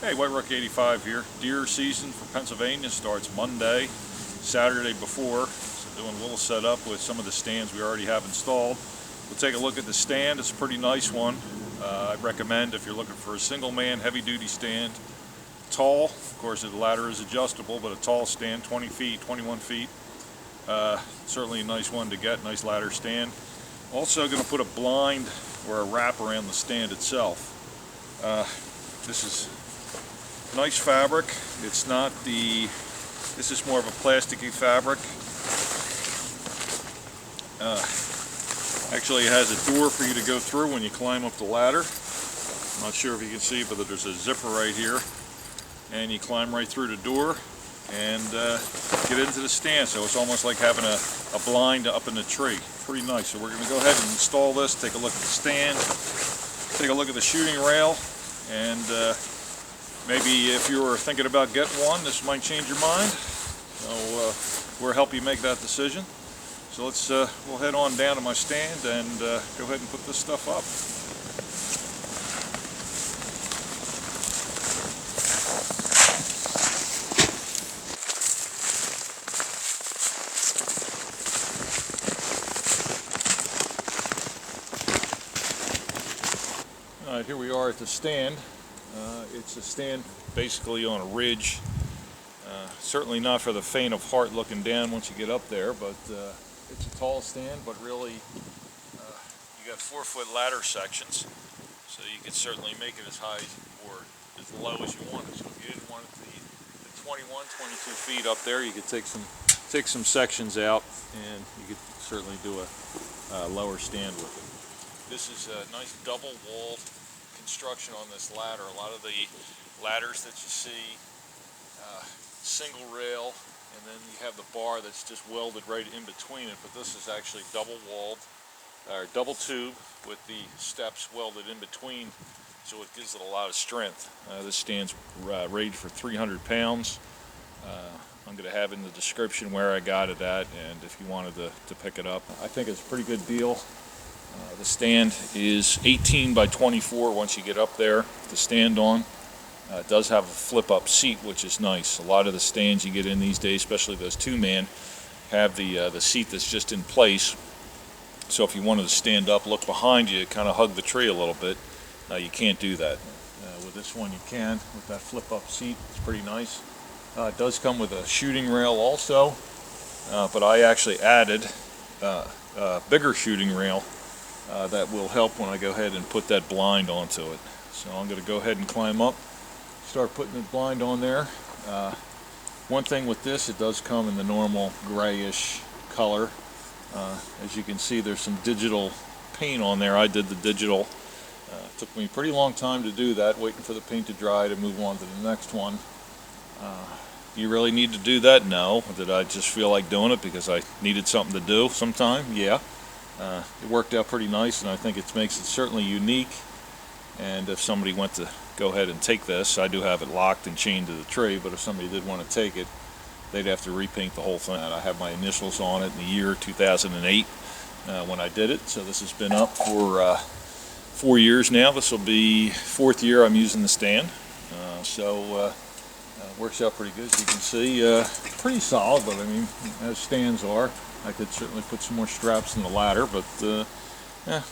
Hey, White Rook 85 here. Deer season for Pennsylvania starts Monday, Saturday before. So doing a little setup with some of the stands we already have installed. We'll take a look at the stand. It's a pretty nice one. I'd recommend if you're looking for a single man heavy duty stand. Tall, of course the ladder is adjustable, but a tall stand, 20 feet, 21 feet. Certainly a nice one to get, nice ladder stand. Also going to put a blind or a wrap around the stand itself. This is nice fabric. It's not this is more of a plasticky fabric. Actually it has a door for you to go through when you climb up the ladder. I'm not sure if you can see, but there's a zipper right here. And you climb right through the door and get into the stand. So it's almost like having a blind up in the tree. Pretty nice. So we're going to go ahead and install this, take a look at the stand, take a look at the shooting rail, and maybe if you were thinking about getting one, this might change your mind. So we'll help you make that decision. So we'll head on down to my stand and go ahead and put this stuff up. All right, here we are at the stand. It's a stand basically on a ridge. Certainly not for the faint of heart looking down once you get up there, but it's a tall stand, but really you got 4-foot ladder sections, so you can certainly make it as high or as low as you want it. So if you didn't want it to be the 21, 22 feet up there, you could take some sections out, and you could certainly do a lower stand with it. This is a nice double-walled construction on this ladder. A lot of the ladders that you see, single rail, and then you have the bar that's just welded right in between it, but this is actually double-walled, or double tube with the steps welded in between, so it gives it a lot of strength. This stand's rated for 300 pounds. I'm going to have in the description where I got it at, and if you wanted to pick it up. I think it's a pretty good deal. The stand is 18 by 24 once you get up there to stand on. It does have a flip-up seat, which is nice. A lot of the stands you get in these days, especially those two-man, have the seat that's just in place. So if you wanted to stand up, look behind you, kind of hug the tree a little bit. You can't do that. With this one you can, with that flip-up seat. It's pretty nice. It does come with a shooting rail also, but I actually added a bigger shooting rail that will help when I go ahead and put that blind onto it. So I'm going to go ahead and climb up, start putting the blind on there. One thing with this, it does come in the normal grayish color. As you can see, there's some digital paint on there. I did the digital. It took me a pretty long time to do that, waiting for the paint to dry to move on to the next one. Do you really need to do that? No. Did I just feel like doing it because I needed something to do sometime? Yeah. It worked out pretty nice, and I think it makes it certainly unique. And if somebody went to go ahead and take this, I do have it locked and chained to the tree, but if somebody did want to take it, they'd have to repaint the whole thing. I have my initials on it in the year 2008 when I did it, so this has been up for 4 years now. This will be 4th year I'm using the stand, so works out pretty good. As you can see, pretty solid, but I mean, as stands are. I could certainly put some more straps in the ladder, but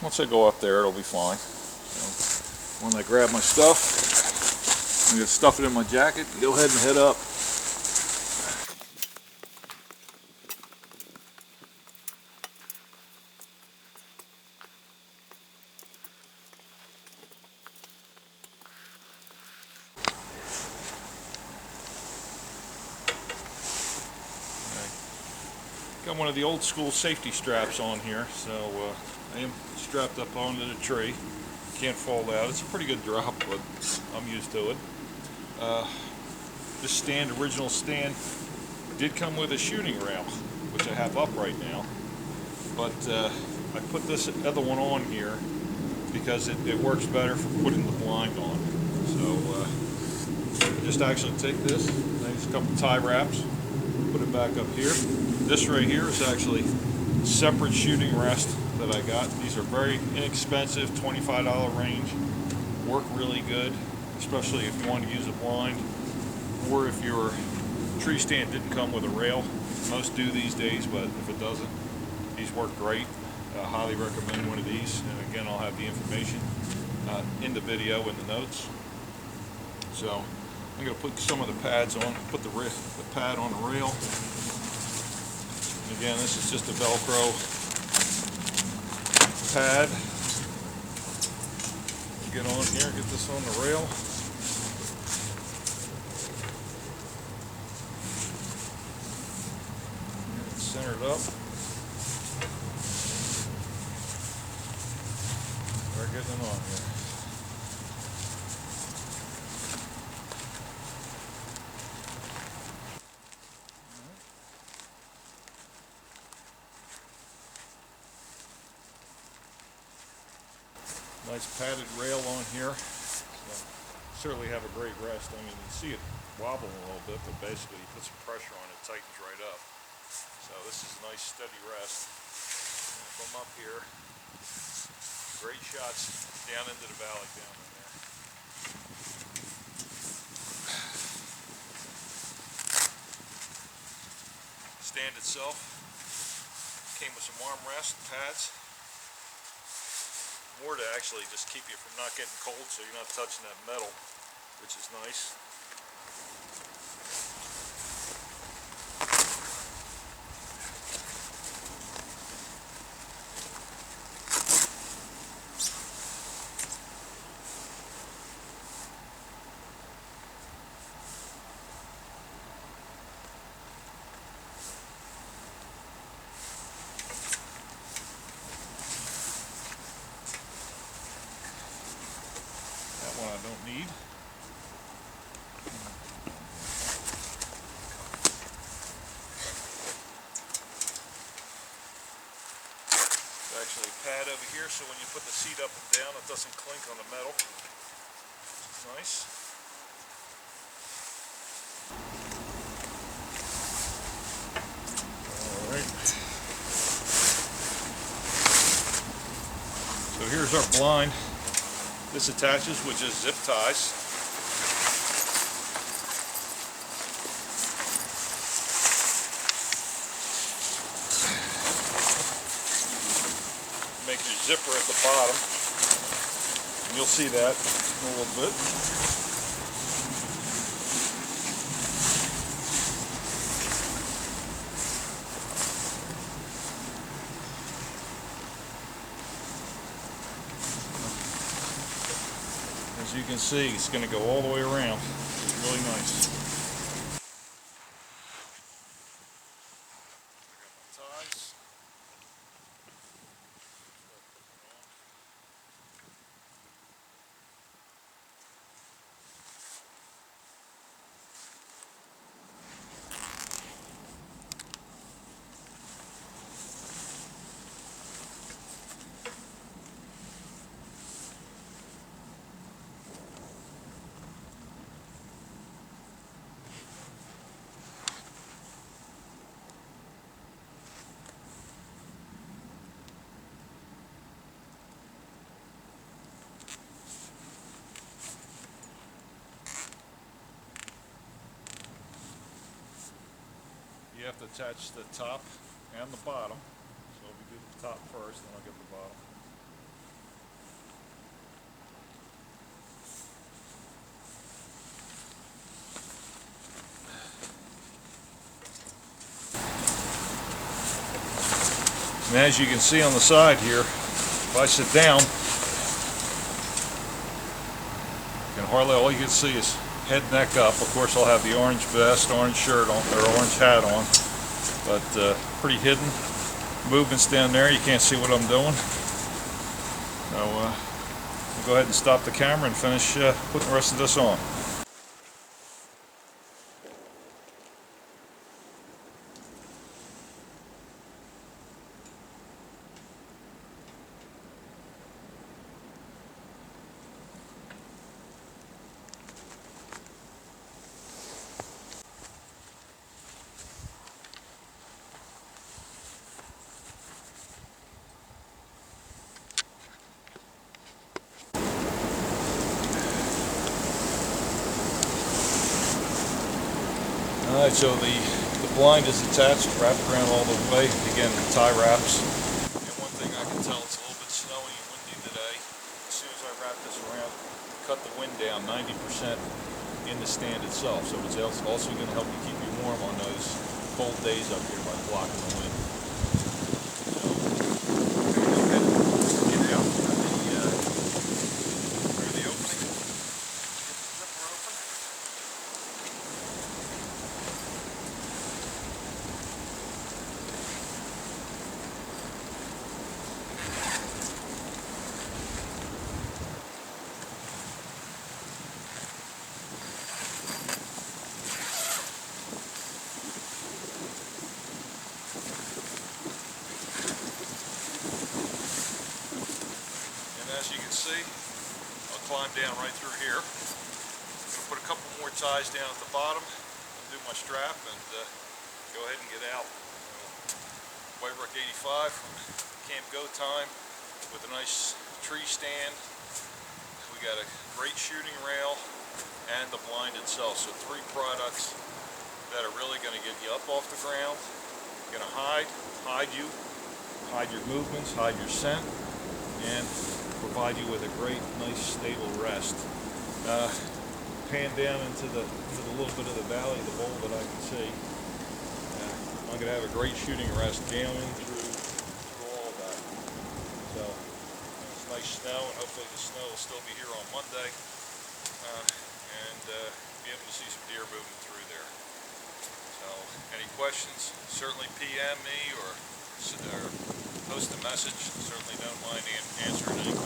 once I go up there, it'll be fine. So when I grab my stuff, I'm going to stuff it in my jacket and go ahead and head up. Got one of the old school safety straps on here, so I am strapped up onto the tree. Can't fall out. It's a pretty good drop, but I'm used to it. This original stand, did come with a shooting rail, which I have up right now. But I put this other one on here because it works better for putting the blind on. So just actually take this, nice couple tie wraps, put it back up here. This right here is actually a separate shooting rest that I got. These are very inexpensive, $25 range. Work really good. especially if you want to use a blind, or if your tree stand didn't come with a rail. Most do these days, but if it doesn't, these work great. I highly recommend one of these, and again, I'll have the information in the video in the notes. So I'm going to put some of the pads on, put the pad on the rail. And again, this is just a Velcro pad. Get on here, get this on the rail. Get it centered up. Start getting it on here. Nice padded rail on here. So certainly have a great rest. I mean, you see it wobble a little bit, but basically you put some pressure on it, it tightens right up. So this is a nice steady rest. And if I'm up here, great shots down into the valley down in there. Stand itself came with some armrest pads. More to actually just keep you from not getting cold, so you're not touching that metal, which is nice. One I don't need. There's actually a pad over here, so when you put the seat up and down, it doesn't clink on the metal. Which is nice. Alright. So here's our blind. This attaches with just zip ties. Make your zipper at the bottom. And you'll see that in a little bit. As you can see, it's going to go all the way around. It's really nice. I got my ties. You have to attach the top and the bottom. So we do the top first, then I'll get the bottom. And as you can see on the side here, if I sit down, all you can see is head, neck up. Of course, I'll have the orange vest, orange shirt on, or orange hat on, but pretty hidden. Movements down there, you can't see what I'm doing. So I'll go ahead and stop the camera and finish putting the rest of this on. Alright, so the blind is attached, wrapped around all the way. Again, the tie wraps. And one thing I can tell, it's a little bit snowy and windy today. As soon as I wrap this around, cut the wind down 90% in the stand itself. So it's also going to help you keep you warm on those cold days up here by blocking the wind. As you can see, I'll climb down right through here. I'm going to put a couple more ties down at the bottom, undo my strap, and go ahead and get out. White Rock 85 from Camp Go Time with a nice tree stand. We got a great shooting rail and the blind itself. So 3 products that are really going to get you up off the ground, going to hide you, hide your movements, hide your scent, and provide you with a great, nice, stable rest. Pan down into the little bit of the valley, the bowl that I can see. I'm going to have a great shooting rest down in through all of that. So it's nice snow, and hopefully the snow will still be here on Monday, and be able to see some deer moving through there. So any questions, certainly PM me or post a message. Certainly don't mind answering any questions.